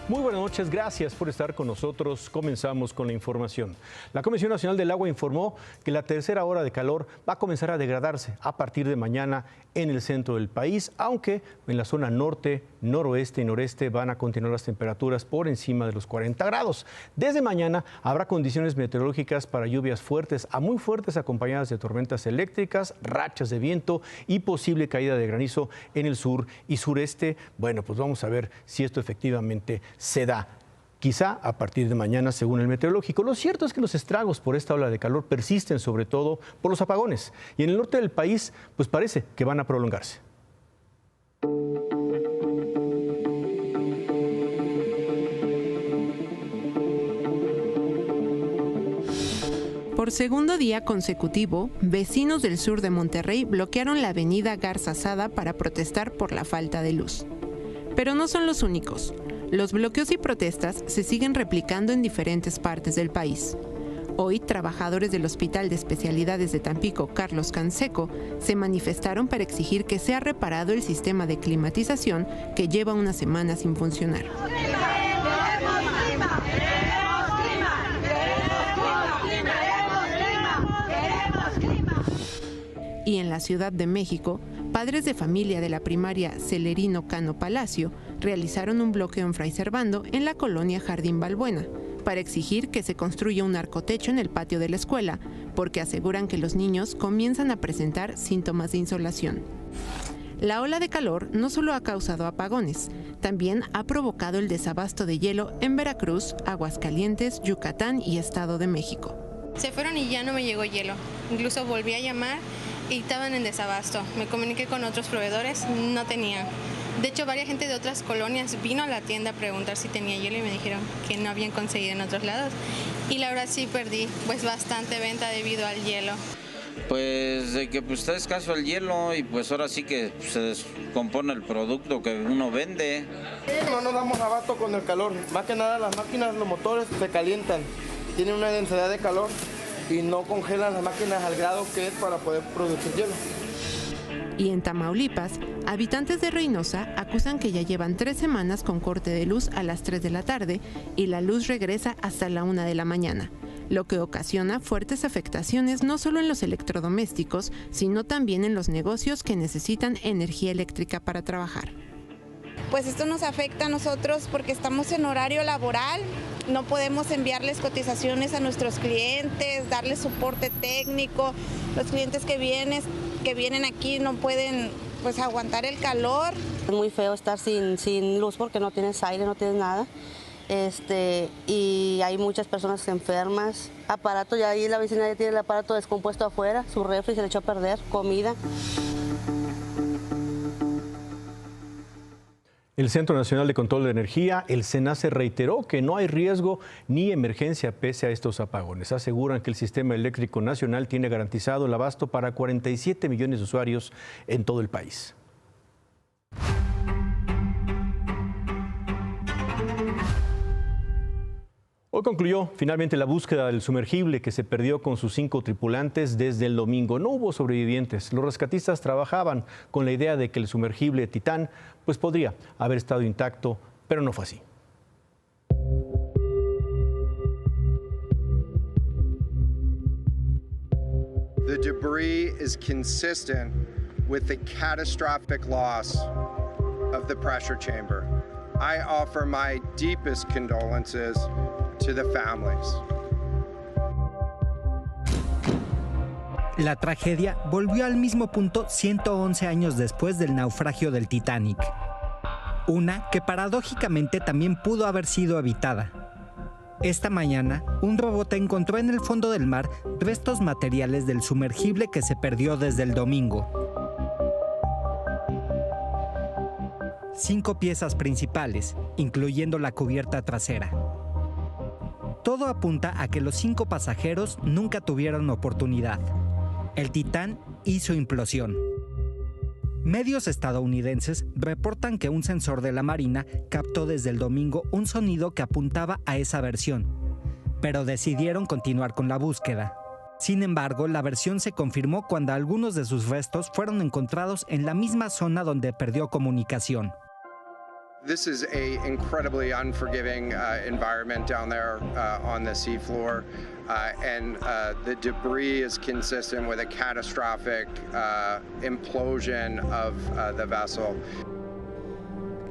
Muy buenas noches, gracias por estar con nosotros. Comenzamos con la información. La Comisión Nacional del Agua informó que la tercera ola de calor va a comenzar a degradarse a partir de mañana en el centro del país, aunque en la zona norte, noroeste y noreste van a continuar las temperaturas por encima de los 40 grados. Desde mañana habrá condiciones meteorológicas para lluvias fuertes a muy fuertes acompañadas de tormentas eléctricas, rachas de viento y posible caída de granizo en el sur y sureste. Bueno, pues vamos a ver si esto efectivamente se da. Quizá a partir de mañana, según el meteorológico. Lo cierto es que los estragos por esta ola de calor persisten, sobre todo por los apagones. Y en el norte del país, pues parece que van a prolongarse. Por segundo día consecutivo, vecinos del sur de Monterrey bloquearon la avenida Garza Sada para protestar por la falta de luz. Pero no son los únicos. Los bloqueos y protestas se siguen replicando en diferentes partes del país. Hoy, trabajadores del Hospital de Especialidades de Tampico, Carlos Canseco, se manifestaron para exigir que sea reparado el sistema de climatización que lleva una semana sin funcionar. Y en la Ciudad de México, padres de familia de la primaria Celerino Cano Palacio realizaron un bloqueo en Fray Servando en la colonia Jardín Balbuena para exigir que se construya un arcotecho en el patio de la escuela, porque aseguran que los niños comienzan a presentar síntomas de insolación. La ola de calor no solo ha causado apagones, también ha provocado el desabasto de hielo en Veracruz, Aguascalientes, Yucatán y Estado de México. Se fueron y ya no me llegó hielo. Incluso volví a llamar y estaban en desabasto. Me comuniqué con otros proveedores, no tenían. De hecho, varias gente de otras colonias vino a la tienda a preguntar si tenía hielo y me dijeron que no habían conseguido en otros lados. Y la verdad sí perdí pues bastante venta debido al hielo. Pues de que pues, está escaso el hielo y pues ahora sí que se descompone el producto que uno vende. No nos damos abasto con el calor. Más que nada las máquinas, los motores se calientan. Tienen una densidad de calor y no congelan las máquinas al grado que es para poder producir hielo. Y en Tamaulipas, habitantes de Reynosa acusan que ya llevan 3 semanas con corte de luz a las 3 de la tarde y la luz regresa hasta la 1 de la mañana, lo que ocasiona fuertes afectaciones no solo en los electrodomésticos, sino también en los negocios que necesitan energía eléctrica para trabajar. Pues esto nos afecta a nosotros porque estamos en horario laboral, no podemos enviarles cotizaciones a nuestros clientes, darles soporte técnico. Los clientes que vienen aquí no pueden pues aguantar el calor. Es muy feo estar sin luz porque no tienes aire, no tienes nada. Y hay muchas personas enfermas. Aparato, ya ahí la vecina ya tiene el aparato descompuesto afuera, su refri se le echó a perder, comida. El Centro Nacional de Control de Energía, el CENACE, reiteró que no hay riesgo ni emergencia pese a estos apagones. Aseguran que el Sistema Eléctrico Nacional tiene garantizado el abasto para 47 millones de usuarios en todo el país. Hoy concluyó finalmente la búsqueda del sumergible que se perdió con sus 5 tripulantes desde el domingo. No hubo sobrevivientes. Los rescatistas trabajaban con la idea de que el sumergible Titán pues podría haber estado intacto, pero no fue así. The debris is consistent with the catastrophic loss of the pressure chamber. I offer my deepest condolences to the families. La tragedia volvió al mismo punto 111 años después del naufragio del Titanic. Una que paradójicamente también pudo haber sido evitada. Esta mañana, un robot encontró en el fondo del mar restos materiales del sumergible que se perdió desde el domingo. 5 piezas principales, incluyendo la cubierta trasera. Todo apunta a que los 5 pasajeros nunca tuvieron oportunidad. El Titán hizo implosión. Medios estadounidenses reportan que un sensor de la Marina captó desde el domingo un sonido que apuntaba a esa versión, pero decidieron continuar con la búsqueda. Sin embargo, la versión se confirmó cuando algunos de sus restos fueron encontrados en la misma zona donde perdió comunicación. This is an incredibly unforgiving environment down there on the seafloor, and the debris is consistent with a catastrophic implosion of the vessel.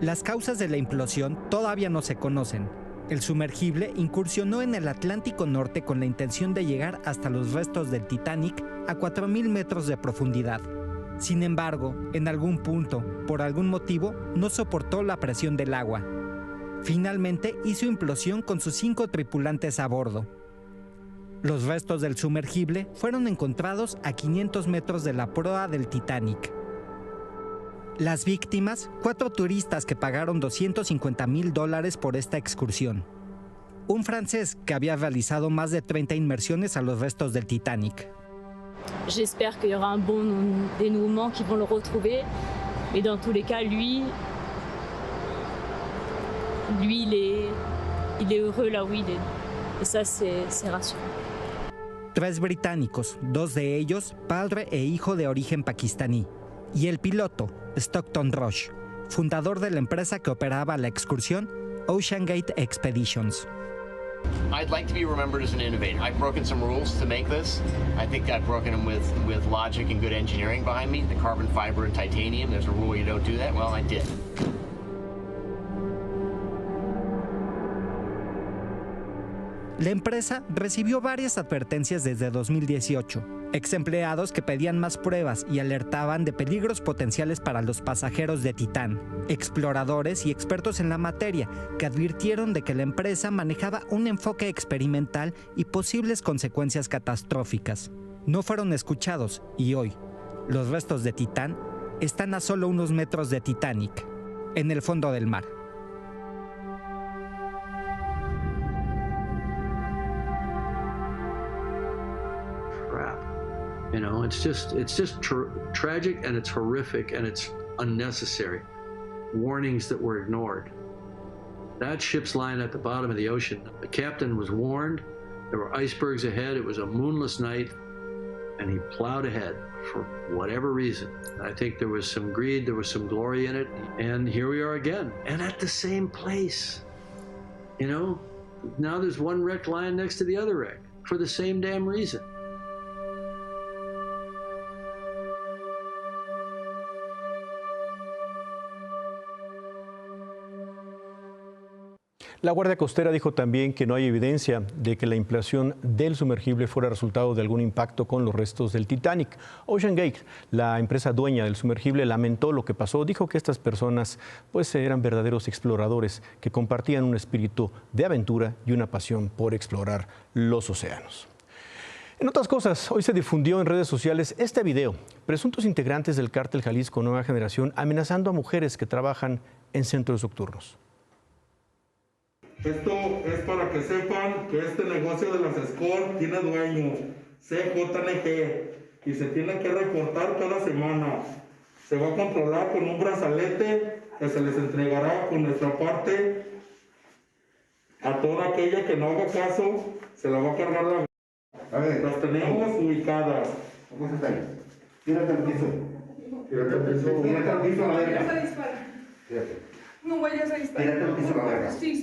Las causas de la implosión todavía no se conocen. El sumergible incursionó en el Atlántico Norte con la intención de llegar hasta los restos del Titanic a 4,000 metros de profundidad. Sin embargo, en algún punto, por algún motivo, no soportó la presión del agua. Finalmente hizo implosión con sus 5 tripulantes a bordo. Los restos del sumergible fueron encontrados a 500 metros de la proa del Titanic. Las víctimas, 4 turistas que pagaron $250,000 por esta excursión. Un francés que había realizado más de 30 inmersiones a los restos del Titanic. J'espère qu'il y aura un bon dénouement, qu'ils vont le retrouver. Mais dans tous les cas, lui il est heureux là où il est. Et ça, c'est rassurant. 3 británicos, 2 de ellos padre e hijo de origen pakistaní. Y el piloto, Stockton Rush, fundador de la empresa que operaba la excursión OceanGate Expeditions. I'd like to be remembered as an innovator. I've broken some rules to make this. I think I've broken them with logic and good engineering behind me. The carbon fiber and titanium, there's a rule you don't do that. Well, I did. La empresa recibió varias advertencias desde 2018. Ex-empleados que pedían más pruebas y alertaban de peligros potenciales para los pasajeros de Titán. Exploradores y expertos en la materia que advirtieron de que la empresa manejaba un enfoque experimental y posibles consecuencias catastróficas. No fueron escuchados y hoy, los restos de Titán están a solo unos metros de Titanic, en el fondo del mar. You know, it's just tragic, and it's horrific, and it's unnecessary. Warnings that were ignored. That ship's lying at the bottom of the ocean. The captain was warned. There were icebergs ahead. It was a moonless night, and he plowed ahead for whatever reason. I think there was some greed, there was some glory in it, and here we are again, and at the same place. You know, now there's one wreck lying next to the other wreck for the same damn reason. La Guardia Costera dijo también que no hay evidencia de que la implosión del sumergible fuera resultado de algún impacto con los restos del Titanic. OceanGate, la empresa dueña del sumergible, lamentó lo que pasó. Dijo que estas personas pues eran verdaderos exploradores que compartían un espíritu de aventura y una pasión por explorar los océanos. En otras cosas, hoy se difundió en redes sociales este video. Presuntos integrantes del cártel Jalisco Nueva Generación amenazando a mujeres que trabajan en centros nocturnos. Esto es para que sepan que este negocio de las escort tiene dueño, CJNG, y se tiene que reportar cada semana. Se va a controlar con un brazalete que se les entregará con nuestra parte. A toda aquella que no haga caso, se la va a cargar la... Las tenemos ubicadas. ¿Cómo se está? Tírate al piso. Tírate al piso. Tírate al piso, la verga. Tírate. No vayas a disparar. Tírate al piso, la verga. Sí.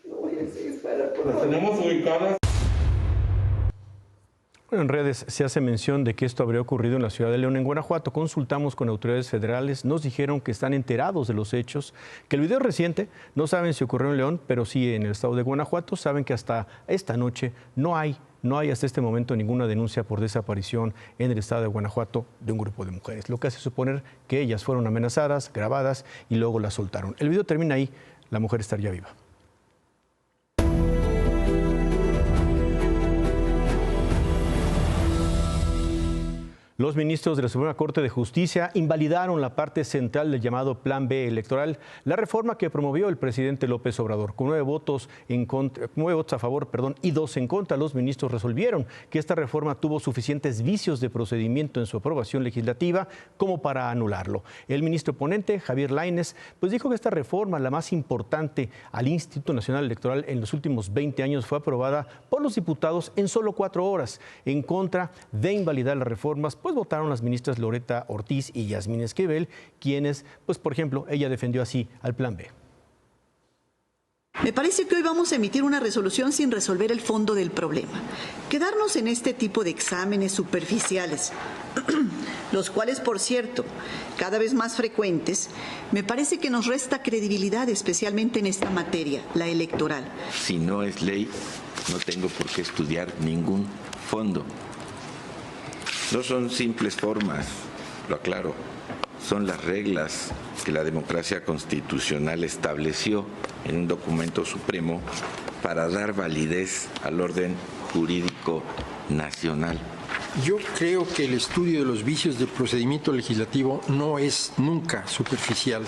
No vayas a disparar, por favor. Las tenemos ubicadas. Bueno, en redes se hace mención de que esto habría ocurrido en la ciudad de León, en Guanajuato. Consultamos con autoridades federales, nos dijeron que están enterados de los hechos, que el video es reciente, no saben si ocurrió en León, pero sí en el estado de Guanajuato. Saben que hasta esta noche no hay hasta este momento ninguna denuncia por desaparición en el estado de Guanajuato de un grupo de mujeres, lo que hace suponer que ellas fueron amenazadas, grabadas y luego las soltaron. El video termina ahí, la mujer estaría viva. Los ministros de la Suprema Corte de Justicia invalidaron la parte central del llamado Plan B electoral, la reforma que promovió el presidente López Obrador. Con 9 votos a favor, y 2 en contra, los ministros resolvieron que esta reforma tuvo suficientes vicios de procedimiento en su aprobación legislativa como para anularlo. El ministro ponente, Javier Lainez, pues dijo que esta reforma, la más importante al Instituto Nacional Electoral en los últimos 20 años, fue aprobada por los diputados en solo 4 horas. En contra de invalidar las reformas, pues pues votaron las ministras Loretta Ortiz y Yasmín Esquivel, quienes, pues por ejemplo, ella defendió así al Plan B. Me parece que hoy vamos a emitir una resolución sin resolver el fondo del problema. Quedarnos en este tipo de exámenes superficiales, los cuales, por cierto, cada vez más frecuentes, me parece que nos resta credibilidad, especialmente en esta materia, la electoral. Si no es ley, no tengo por qué estudiar ningún fondo. No son simples formas, lo aclaro, son las reglas que la democracia constitucional estableció en un documento supremo para dar validez al orden jurídico nacional. Yo creo que el estudio de los vicios del procedimiento legislativo no es nunca superficial.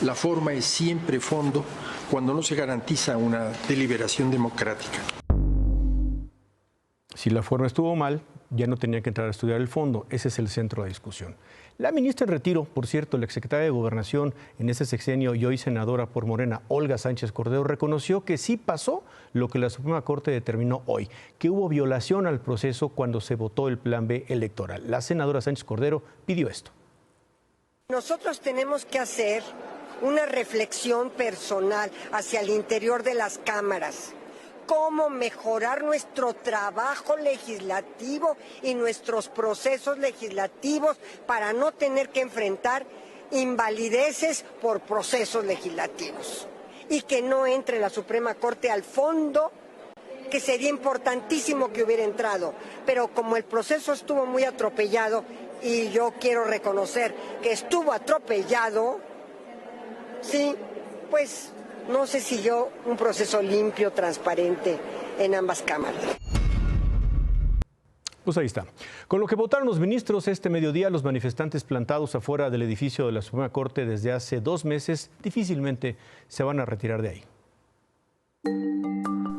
La forma es siempre fondo cuando no se garantiza una deliberación democrática. Si la forma estuvo mal, ya no tenía que entrar a estudiar el fondo. Ese es el centro de discusión. La ministra en retiro, por cierto, la exsecretaria de Gobernación en ese sexenio y hoy senadora por Morena, Olga Sánchez Cordero, reconoció que sí pasó lo que la Suprema Corte determinó hoy, que hubo violación al proceso cuando se votó el Plan B electoral. La senadora Sánchez Cordero pidió esto. Nosotros tenemos que hacer una reflexión personal hacia el interior de las cámaras. Cómo mejorar nuestro trabajo legislativo y nuestros procesos legislativos para no tener que enfrentar invalideces por procesos legislativos. Y que no entre la Suprema Corte al fondo, que sería importantísimo que hubiera entrado. Pero como el proceso estuvo muy atropellado, y yo quiero reconocer que estuvo atropellado, sí, pues no se siguió un proceso limpio, transparente en ambas cámaras. Pues ahí está. Con lo que votaron los ministros este mediodía, los manifestantes plantados afuera del edificio de la Suprema Corte desde hace 2 meses difícilmente se van a retirar de ahí.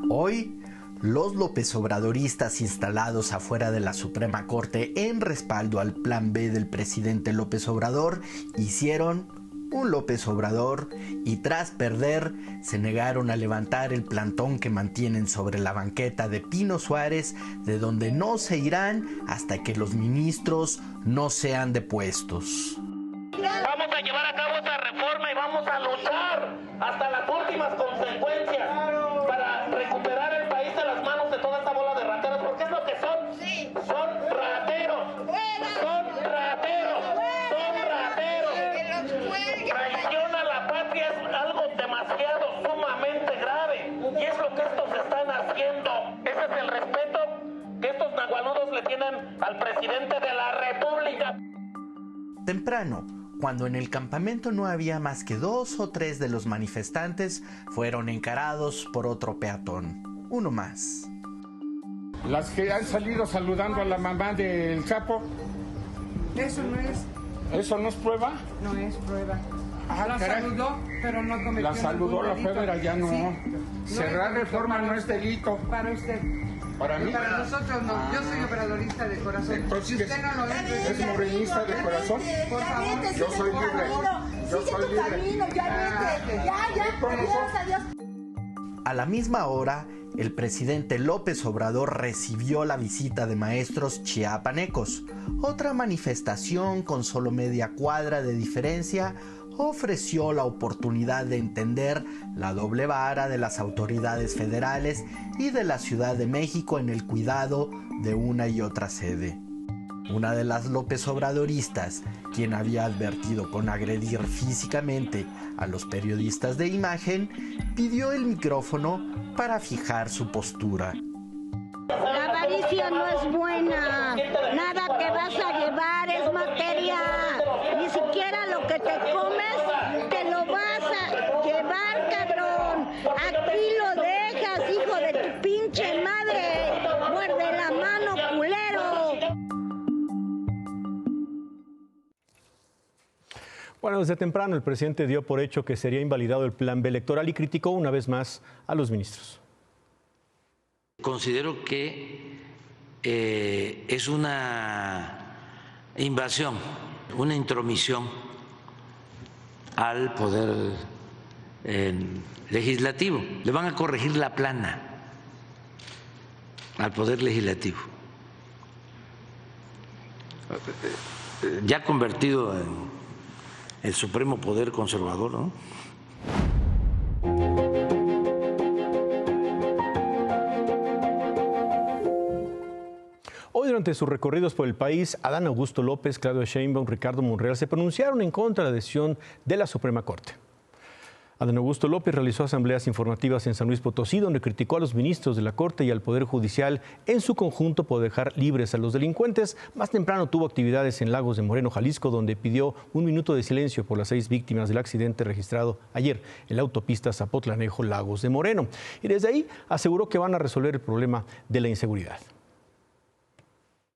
Hoy, los López Obradoristas instalados afuera de la Suprema Corte en respaldo al Plan B del presidente López Obrador hicieron un López Obrador y tras perder se negaron a levantar el plantón que mantienen sobre la banqueta de Pino Suárez, de donde no se irán hasta que los ministros no sean depuestos. Vamos a llevar a cabo esta reforma y vamos a luchar hasta las últimas consecuencias para recuperar el país de las manos de toda esta bola de rateros, porque es lo que son. Sí. Son rateros. Son rateros. Son rateros. Traición a la patria es algo demasiado, sumamente grave. Y es lo que estos están haciendo. Ese es el respeto que estos nahualudos le tienen al presidente de la República. Temprano, cuando en el campamento no había más que 2 o 3 de los manifestantes, fueron encarados por otro peatón, uno más. Las que han salido saludando a la mamá del Chapo. Eso no es. ¿Eso no es prueba? No es prueba. La saludó, pero no cometió. La saludó la Federa, ya no. Sí. Cerrar reforma no es delito. Para usted. Para mí. Para nosotros no. Yo soy obradorista de corazón. Entonces, si usted no lo es morenista de corazón. Por favor. Yo soy libre. Yo soy libre. Adiós. A la misma hora, el presidente López Obrador recibió la visita de maestros chiapanecos. Otra manifestación con solo media cuadra de diferencia ofreció la oportunidad de entender la doble vara de las autoridades federales y de la Ciudad de México en el cuidado de una y otra sede. Una de las López Obradoristas, quien había advertido con agredir físicamente a los periodistas de imagen, pidió el micrófono para fijar su postura. La avaricia no es buena, nada que vas a llevar es materia, ni siquiera lo que te comes te lo vas a llevar, cabrón. Aquí lo dejas, hijo de tu pinche madre, muerde la mano, culero. Bueno, desde temprano el presidente dio por hecho que sería invalidado el Plan B electoral y criticó una vez más a los ministros. Considero que es una invasión, una intromisión al poder legislativo. Le van a corregir la plana al poder legislativo. ya convertido en el supremo poder conservador, ¿no? Hoy, durante sus recorridos por el país, Adán Augusto López, Claudia Sheinbaum, Ricardo Monreal se pronunciaron en contra de la decisión de la Suprema Corte. Adán Augusto López realizó asambleas informativas en San Luis Potosí, donde criticó a los ministros de la Corte y al Poder Judicial en su conjunto por dejar libres a los delincuentes. Más temprano tuvo actividades en Lagos de Moreno, Jalisco, donde pidió 1 minuto de silencio por las 6 víctimas del accidente registrado ayer en la autopista Zapotlanejo-Lagos de Moreno. Y desde ahí aseguró que van a resolver el problema de la inseguridad.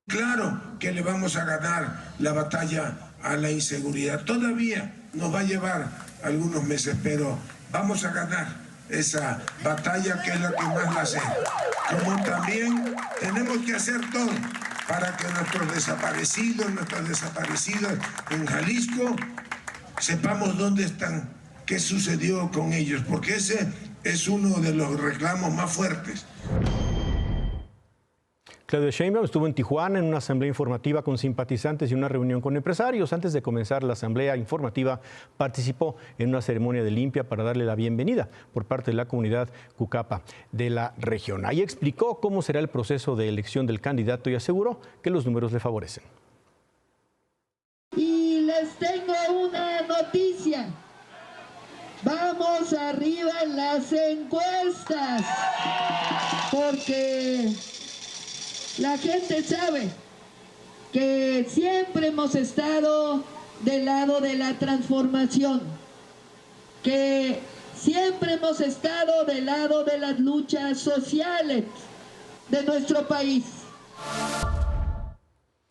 Claro que le vamos a ganar la batalla a la inseguridad. Todavía nos va a llevar algunos meses, pero vamos a ganar esa batalla, que es la que más la sé. Como también tenemos que hacer todo para que nuestros desaparecidos en Jalisco sepamos dónde están, qué sucedió con ellos, porque ese es uno de los reclamos más fuertes. Claudia Sheinbaum estuvo en Tijuana en una asamblea informativa con simpatizantes y una reunión con empresarios. Antes de comenzar la asamblea informativa, participó en una ceremonia de limpia para darle la bienvenida por parte de la comunidad Cucapa de la región. Ahí explicó cómo será el proceso de elección del candidato y aseguró que los números le favorecen. Y les tengo una noticia. Vamos arriba en las encuestas, porque la gente sabe que siempre hemos estado del lado de la transformación, que siempre hemos estado del lado de las luchas sociales de nuestro país.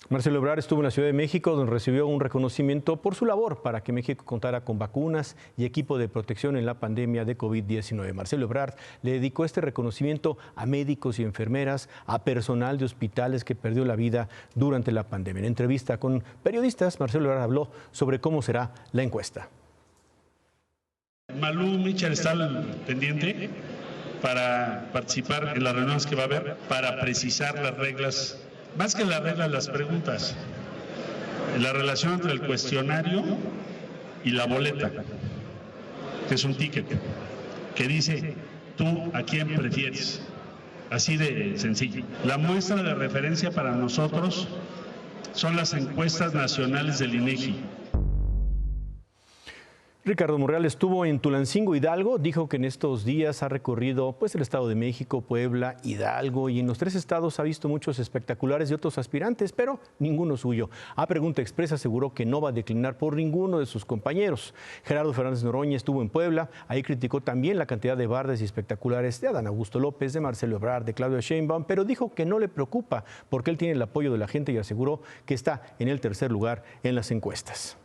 Marcelo Ebrard estuvo en la Ciudad de México, donde recibió un reconocimiento por su labor para que México contara con vacunas y equipo de protección en la pandemia de COVID-19. Marcelo Ebrard le dedicó este reconocimiento a médicos y enfermeras, a personal de hospitales que perdió la vida durante la pandemia. En entrevista con periodistas, Marcelo Ebrard habló sobre cómo será la encuesta. Malú Michel está pendiente para participar en las reuniones que va a haber, para precisar las reglas. Más que las reglas, las preguntas, la relación entre el cuestionario y la boleta, que es un ticket, que dice, ¿tú a quién prefieres? Así de sencillo. La muestra de referencia para nosotros son las encuestas nacionales del INEGI. Ricardo Monreal estuvo en Tulancingo, Hidalgo. Dijo que en estos días ha recorrido el Estado de México, Puebla, Hidalgo, y en los 3 estados ha visto muchos espectaculares de otros aspirantes, pero ninguno suyo. A pregunta expresa aseguró que no va a declinar por ninguno de sus compañeros. Gerardo Fernández Noroña estuvo en Puebla. Ahí criticó también la cantidad de bardes y espectaculares de Adán Augusto López, de Marcelo Ebrard, de Claudia Sheinbaum, pero dijo que no le preocupa porque él tiene el apoyo de la gente y aseguró que está en el 3er lugar en las encuestas.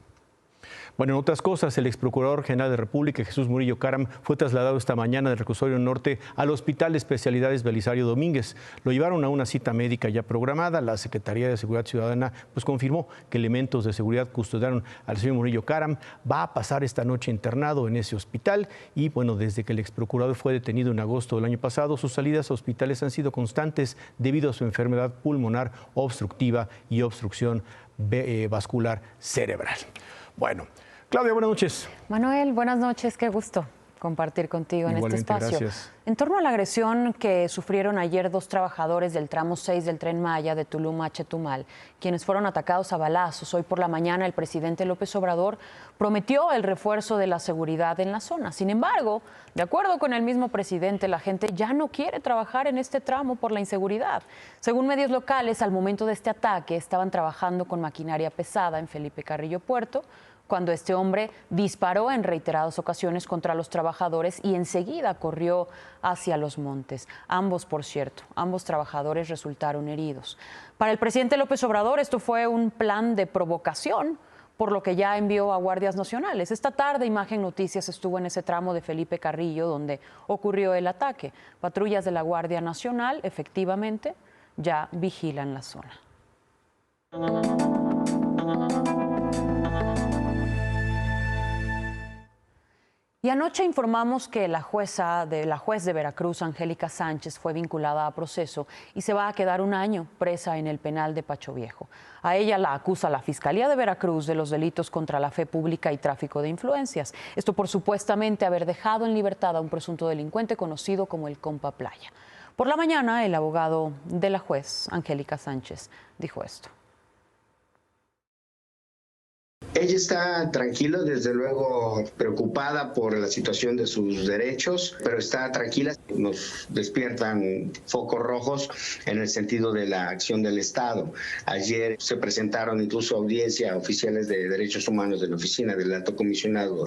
Bueno, en otras cosas, el exprocurador general de la República, Jesús Murillo Caram, fue trasladado esta mañana del Reclusorio Norte al Hospital de Especialidades Belisario Domínguez. Lo llevaron a una cita médica ya programada. La Secretaría de Seguridad Ciudadana confirmó que elementos de seguridad custodiaron al señor Murillo Caram. Va a pasar esta noche internado en ese hospital y, desde que el exprocurador fue detenido en agosto del año pasado, sus salidas a hospitales han sido constantes debido a su enfermedad pulmonar obstructiva y obstrucción vascular cerebral. Bueno, Claudia, buenas noches. Manuel, buenas noches, qué gusto compartir contigo en este espacio. Gracias. En torno a la agresión que sufrieron ayer 2 trabajadores del tramo 6 del Tren Maya de Tulum a Chetumal, quienes fueron atacados a balazos, hoy por la mañana el presidente López Obrador prometió el refuerzo de la seguridad en la zona. Sin embargo, de acuerdo con el mismo presidente, la gente ya no quiere trabajar en este tramo por la inseguridad. Según medios locales, al momento de este ataque estaban trabajando con maquinaria pesada en Felipe Carrillo Puerto, cuando este hombre disparó en reiteradas ocasiones contra los trabajadores y enseguida corrió hacia los montes. Ambos, por cierto, ambos trabajadores resultaron heridos. Para el presidente López Obrador, esto fue un plan de provocación, por lo que ya envió a guardias nacionales. Esta tarde, Imagen Noticias estuvo en ese tramo de Felipe Carrillo donde ocurrió el ataque. Patrullas de la Guardia Nacional, efectivamente, ya vigilan la zona. Y anoche informamos que la juez de Veracruz, Angélica Sánchez, fue vinculada a proceso y se va a quedar un año presa en el penal de Pacho Viejo. A ella la acusa la Fiscalía de Veracruz de los delitos contra la fe pública y tráfico de influencias. Esto por supuestamente haber dejado en libertad a un presunto delincuente conocido como el Compa Playa. Por la mañana, el abogado de la juez, Angélica Sánchez, dijo esto. Ella está tranquila, desde luego preocupada por la situación de sus derechos, pero está tranquila. Nos despiertan focos rojos en el sentido de la acción del Estado. Ayer se presentaron incluso audiencia a oficiales de derechos humanos de la oficina del Alto Comisionado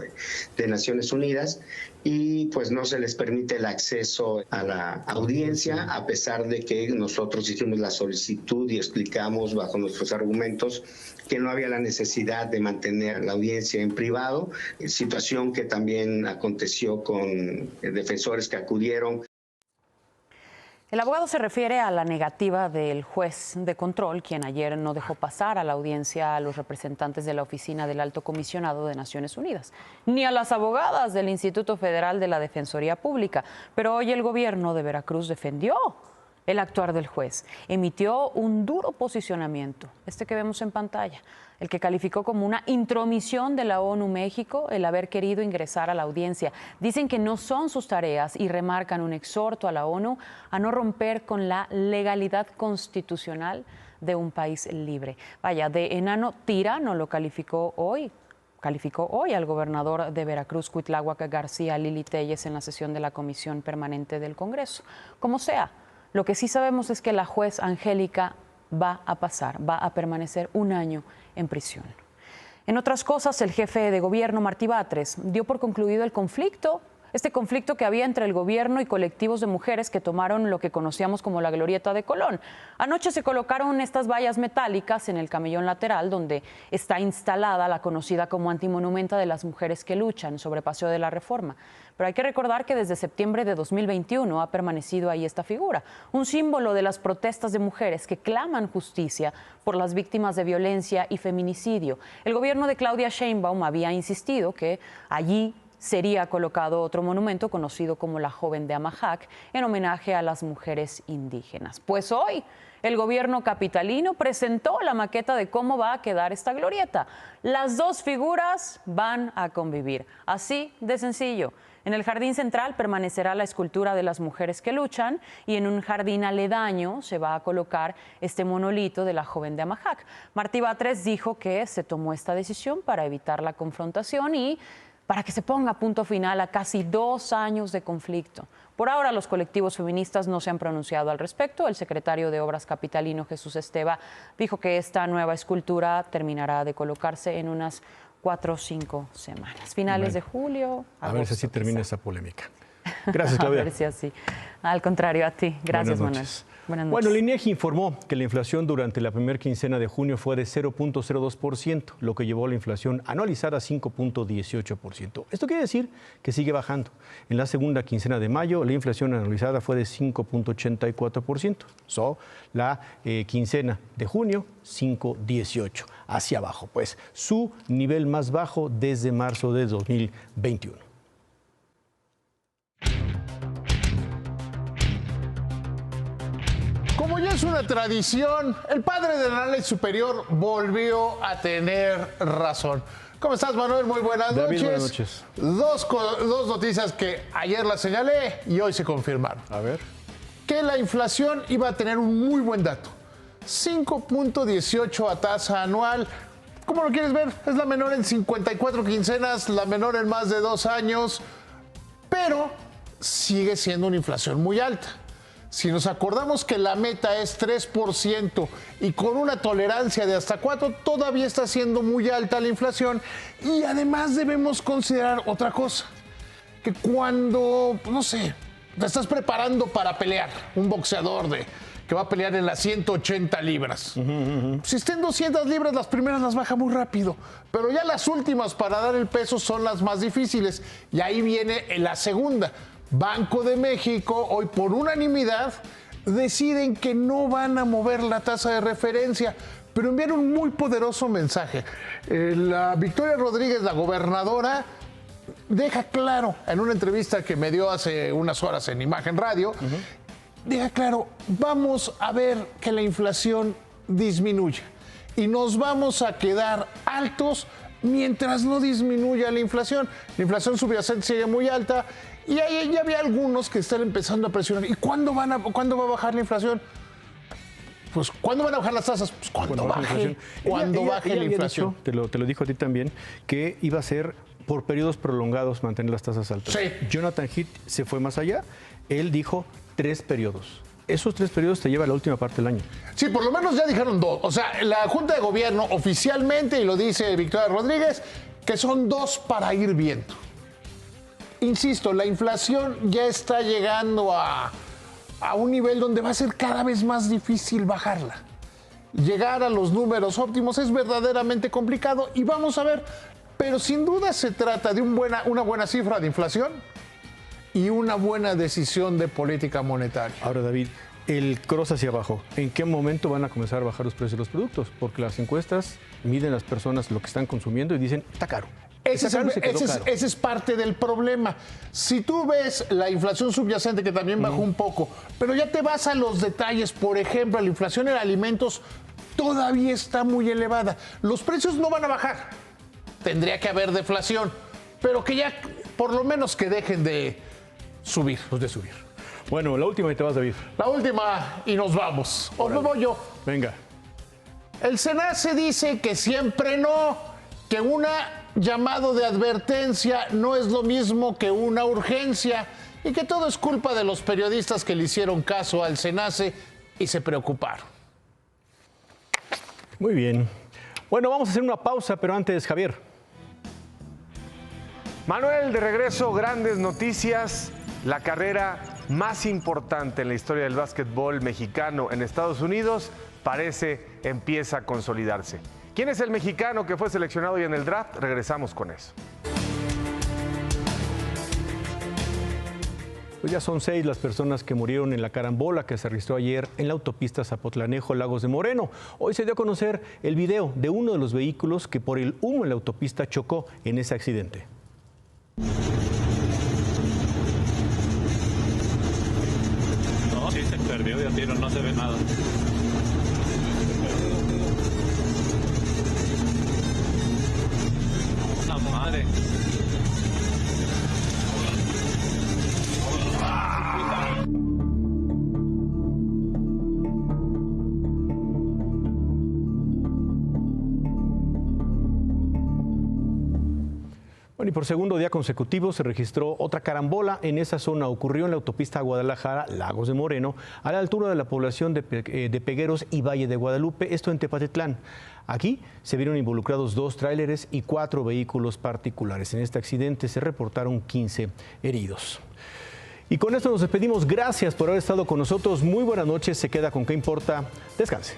de Naciones Unidas y pues no se les permite el acceso a la audiencia, a pesar de que nosotros hicimos la solicitud y explicamos bajo nuestros argumentos que no había la necesidad de mantener la audiencia en privado, situación que también aconteció con defensores que acudieron. El abogado se refiere a la negativa del juez de control, quien ayer no dejó pasar a la audiencia a los representantes de la oficina del Alto Comisionado de Naciones Unidas, ni a las abogadas del Instituto Federal de la Defensoría Pública. Pero hoy el gobierno de Veracruz defendió el actuar del juez. Emitió un duro posicionamiento, este que vemos en pantalla, el que calificó como una intromisión de la ONU México el haber querido ingresar a la audiencia. Dicen que no son sus tareas y remarcan un exhorto a la ONU a no romper con la legalidad constitucional de un país libre. Vaya, de enano tirano lo calificó hoy al gobernador de Veracruz, Cuitláhuac García Lili Telles, en la sesión de la Comisión Permanente del Congreso. Como sea, lo que sí sabemos es que la juez Angélica va a permanecer un año en prisión. En otras cosas, el jefe de gobierno, Martí Batres, dio por concluido el conflicto, este conflicto que había entre el gobierno y colectivos de mujeres que tomaron lo que conocíamos como la Glorieta de Colón. Anoche se colocaron estas vallas metálicas en el camellón lateral donde está instalada la conocida como antimonumenta de las mujeres que luchan sobre Paseo de la Reforma. Pero hay que recordar que desde septiembre de 2021 ha permanecido ahí esta figura, un símbolo de las protestas de mujeres que claman justicia por las víctimas de violencia y feminicidio. El gobierno de Claudia Sheinbaum había insistido que allí sería colocado otro monumento conocido como la Joven de Amajac, en homenaje a las mujeres indígenas. Pues hoy el gobierno capitalino presentó la maqueta de cómo va a quedar esta glorieta. Las dos figuras van a convivir, así de sencillo. En el jardín central permanecerá la escultura de las mujeres que luchan y en un jardín aledaño se va a colocar este monolito de la Joven de Amajac. Martí Batres dijo que se tomó esta decisión para evitar la confrontación y para que se ponga punto final a casi 2 años de conflicto. Por ahora, los colectivos feministas no se han pronunciado al respecto. El secretario de Obras capitalino, Jesús Esteva, dijo que esta nueva escultura terminará de colocarse en unas 4 o 5 semanas. Finales de julio. A ver si así termina esta polémica. Gracias, Claudia. A ver si así. Al contrario, a ti. Gracias, Manuel. Buenas noches. Bueno, el INEGI informó que la inflación durante la primera quincena de junio fue de 0.02%, lo que llevó a la inflación anualizada a 5.18%. Esto quiere decir que sigue bajando. En la segunda quincena de mayo, la inflación anualizada fue de 5.84%. La quincena de junio, 5.18%. Hacia abajo, pues, su nivel más bajo desde marzo de 2021. Como ya es una tradición, el padre de la ley superior volvió a tener razón. ¿Cómo estás, Manuel? Muy buenas noches. Buenas noches. Dos noticias que ayer las señalé y hoy se confirmaron. A ver. Que la inflación iba a tener un muy buen dato. 5.18 a tasa anual. ¿Cómo lo quieres ver? Es la menor en 54 quincenas, la menor en más de 2 años, pero sigue siendo una inflación muy alta. Si nos acordamos que la meta es 3% y con una tolerancia de hasta 4%, todavía está siendo muy alta la inflación. Y además debemos considerar otra cosa, que cuando, no sé, te estás preparando para pelear, un boxeador que va a pelear en las 180 libras. Si está en 200 libras, las primeras las baja muy rápido, pero ya las últimas para dar el peso son las más difíciles. Y ahí viene la segunda. Banco de México, hoy por unanimidad, deciden que no van a mover la tasa de referencia, pero enviaron un muy poderoso mensaje. La Victoria Rodríguez, la gobernadora, deja claro, en una entrevista que me dio hace unas horas en Imagen Radio, deja claro, vamos a ver que la inflación disminuya y nos vamos a quedar altos mientras no disminuya la inflación. La inflación subyacente sigue muy alta y ahí ya había algunos que están empezando a presionar. ¿Y cuándo va a bajar la inflación? Pues, ¿cuándo van a bajar las tasas? Pues, cuando baje la inflación. Dicho, te lo dijo a ti también, que iba a ser por periodos prolongados mantener las tasas altas. Sí. Jonathan Heath se fue más allá. Él dijo 3 periodos. Esos 3 periodos te lleva a la última parte del año. Sí, por lo menos ya dijeron 2. O sea, la Junta de Gobierno oficialmente, y lo dice Victoria Rodríguez, que son 2 para ir viendo. Insisto, la inflación ya está llegando a un nivel donde va a ser cada vez más difícil bajarla. Llegar a los números óptimos es verdaderamente complicado y vamos a ver, pero sin duda se trata de una buena cifra de inflación y una buena decisión de política monetaria. Ahora, David, el cross hacia abajo, ¿en qué momento van a comenzar a bajar los precios de los productos? Porque las encuestas miden las personas lo que están consumiendo y dicen, está caro. Ese es parte del problema. Si tú ves la inflación subyacente, que también bajó un poco, pero ya te vas a los detalles, por ejemplo, la inflación en alimentos todavía está muy elevada. Los precios no van a bajar. Tendría que haber deflación, pero que ya por lo menos que dejen de subir. Bueno, la última y te vas, David. La última y nos vamos. ¿O me voy yo? Venga. El SENACE dice que siempre no, que una llamado de advertencia no es lo mismo que una urgencia y que todo es culpa de los periodistas que le hicieron caso al SENACE y se preocuparon. Muy bien. Bueno, vamos a hacer una pausa, pero antes, Javier. Manuel, de regreso, grandes noticias. La carrera más importante en la historia del básquetbol mexicano en Estados Unidos empieza a consolidarse. ¿Quién es el mexicano que fue seleccionado hoy en el draft? Regresamos con eso. Pues ya son 6 las personas que murieron en la carambola que se registró ayer en la autopista Zapotlanejo, Lagos de Moreno. Hoy se dio a conocer el video de uno de los vehículos que por el humo en la autopista chocó en ese accidente. No, sí se perdió de a tiro, no se ve nada. La madre. Bueno, y por segundo día consecutivo se registró otra carambola en esa zona. Ocurrió en la autopista Guadalajara, Lagos de Moreno, a la altura de la población de Pegueros y Valle de Guadalupe, esto en Tepatitlán. Aquí se vieron involucrados 2 tráileres y 4 vehículos particulares. En este accidente se reportaron 15 heridos. Y con esto nos despedimos. Gracias por haber estado con nosotros. Muy buenas noches. Se queda con ¿Qué importa? Descanse.